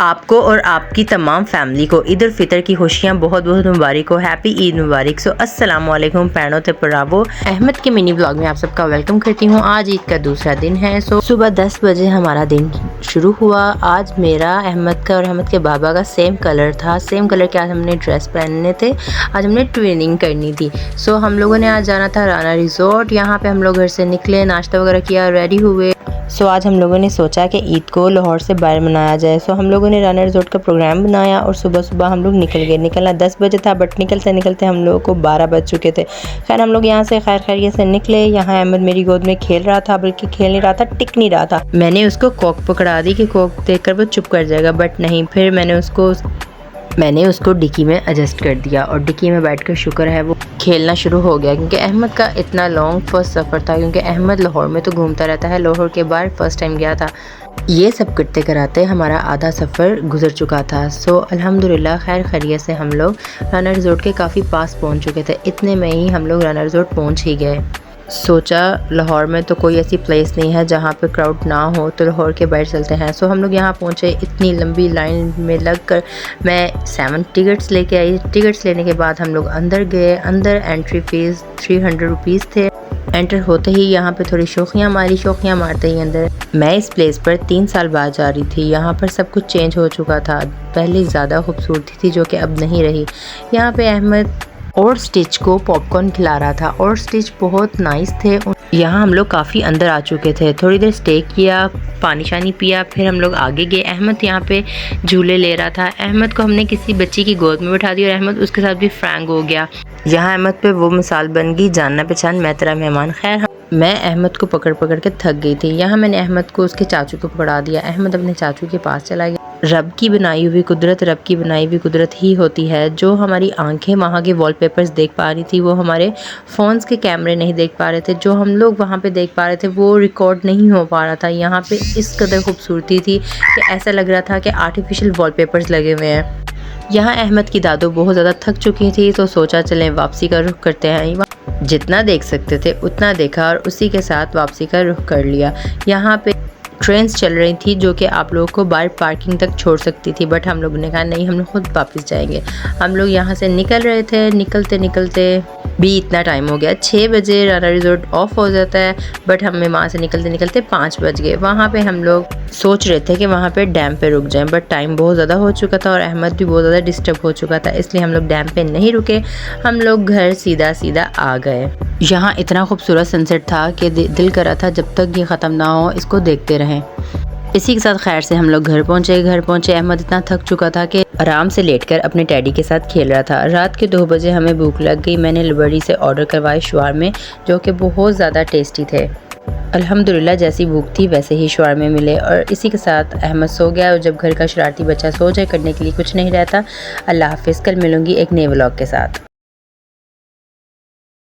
आपको और आपकी तमाम फैमिली को ईद उल फितर की खुशियाँ बहुत बहुत मुबारक हो। हैप्पी ईद मुबारक। अस्सलाम वालेकुम पैनो ते पराबो। अहमद के मिनी ब्लॉग में आप सबका वेलकम करती हूँ। आज ईद का दूसरा दिन है। सुबह 10 बजे हमारा दिन शुरू हुआ। आज मेरा अहमद का और अहमद के बाबा का सेम कलर था। सेम कलर के आज हमने ड्रेस पहनने थे। आज हमने ट्विनिंग करनी थी। हम लोगों ने आज जाना था राना रिजॉर्ट। यहाँ पे हम लोग घर से निकले, नाश्ता वगैरह किया, रेडी हुए। आज हम लोगों ने सोचा कि ईद को लाहौर से बाहर मनाया जाए। हम लोगों ने राना रिजॉर्ट का प्रोग्राम बनाया और सुबह सुबह हम लोग निकल गए। निकलना 10 बजे था, बट निकलते निकलते हम लोगों को 12 बज चुके थे। खैर हम लोग यहाँ से खैर खैरियत से निकले। यहाँ अहमद मेरी गोद में खेल रहा था, बल्कि खेल नहीं रहा था, टिक नहीं रहा था। मैंने उसको कोक पकड़ा दी कि कोक देखकर वो चुप कर जाएगा, बट नहीं। फिर मैंने उसको डिक्की में एडजस्ट कर दिया और डिक्की में बैठकर शुक्र है वो खेलना शुरू हो गया, क्योंकि अहमद का इतना लॉन्ग फर्स्ट सफ़र था। क्योंकि अहमद लाहौर में तो घूमता रहता है, लाहौर के बाहर फर्स्ट टाइम गया था। ये सब करते कराते हमारा आधा सफ़र गुजर चुका था। अल्हम्दुलिल्लाह खैर खैरियत से हम लोग राना रिजॉर्ट के काफ़ी पास पहुंच चुके थे। इतने में ही हम लोग राना रिजॉर्ट पहुंच ही गए। सोचा लाहौर में तो कोई ऐसी प्लेस नहीं है जहाँ पे क्राउड ना हो, तो लाहौर के बाहर चलते हैं। हम लोग यहाँ पहुँचे। इतनी लंबी लाइन में लगकर मैं 7 टिकट्स लेके आई। टिकट्स लेने के बाद हम लोग अंदर गए। अंदर एंट्री फ़ीस 300 रुपीज़ थे। एंटर होते ही यहाँ पे थोड़ी शौखियाँ मारते ही अंदर। मैं इस प्लेस पर 3 साल बाद जा रही थी। यहाँ पर सब कुछ चेंज हो चुका था। पहले ज़्यादा खूबसूरती थी जो कि अब नहीं रही। यहाँ पे अहमद और स्टिच को पॉपकॉर्न खिला रहा था और स्टिच बहुत नाइस थे। यहाँ हम लोग काफ़ी अंदर आ चुके थे। थोड़ी देर स्टे किया, पानी शानी पिया, फिर हम लोग आगे गए। अहमद यहाँ पे झूले ले रहा था। अहमद को हमने किसी बच्ची की गोद में बैठा दिया और अहमद उसके साथ भी फ्रैंक हो गया। यहाँ अहमद पे वो मिसाल बन गई, जानना पहचान मैं तेरा मेहमान। खैर मैं अहमद को पकड़ के थक गई थी। यहाँ मैंने अहमद को उसके चाचू को पकड़ा दिया। अहमद अपने चाचू के पास चला गया। रब की बनाई हुई कुदरत ही होती है। जो हमारी आंखें वहाँ के वॉलपेपर्स देख पा रही थी, वो हमारे फ़ोन्स के कैमरे नहीं देख पा रहे थे। जो हम लोग वहाँ पे देख पा रहे थे वो रिकॉर्ड नहीं हो पा रहा था। यहाँ पे इस कदर खूबसूरती थी कि ऐसा लग रहा था कि आर्टिफिशियल वॉलपेपर्स लगे हुए हैं। यहाँ अहमद की दादू बहुत ज़्यादा थक चुकी थी, तो सोचा चलें वापसी का रुख करते हैं। जितना देख सकते थे उतना देखा और उसी के साथ वापसी का रुख कर लिया। यहाँ पे ट्रेन्स चल रही थी जो कि आप लोगों को बाहर पार्किंग तक छोड़ सकती थी, बट हम लोगों ने कहा नहीं, हम लोग खुद वापस जाएंगे। हम लोग यहाँ से निकल रहे थे। निकलते भी इतना टाइम हो गया। 6 बजे राना रिजॉर्ट ऑफ हो जाता है, बट हमें वहाँ से निकलते 5 बज गए। वहाँ पे हम लोग सोच रहे थे कि वहाँ पे डैम पे रुक जाएं, बट टाइम बहुत ज़्यादा हो चुका था और अहमद भी बहुत ज़्यादा डिस्टर्ब हो चुका था, इसलिए हम लोग डैम पे नहीं रुके। हम लोग घर सीधा आ गए। यहाँ इतना खूबसूरत सनसेट था कि दिल कर रहा था जब तक ये ख़त्म ना हो इसको देखते रहें। इसी के साथ खैर से हम लोग घर पहुँचे। अहमद इतना थक चुका था कि आराम से लेटकर अपने टैडी के साथ खेल रहा था। रात के 2 बजे हमें भूख लग गई। मैंने लबड़ी से ऑर्डर करवाए शवारमे, जो कि बहुत ज़्यादा टेस्टी थे। अल्हम्दुलिल्लाह जैसी भूख थी वैसे ही शवारमे मिले। और इसी के साथ अहमद सो गया। और जब घर का शरारती बच्चा सो जाए, करने के लिए कुछ नहीं रहता। अल्लाह हाफिज़। कल मिलूँगी एक नए व्लॉग के साथ।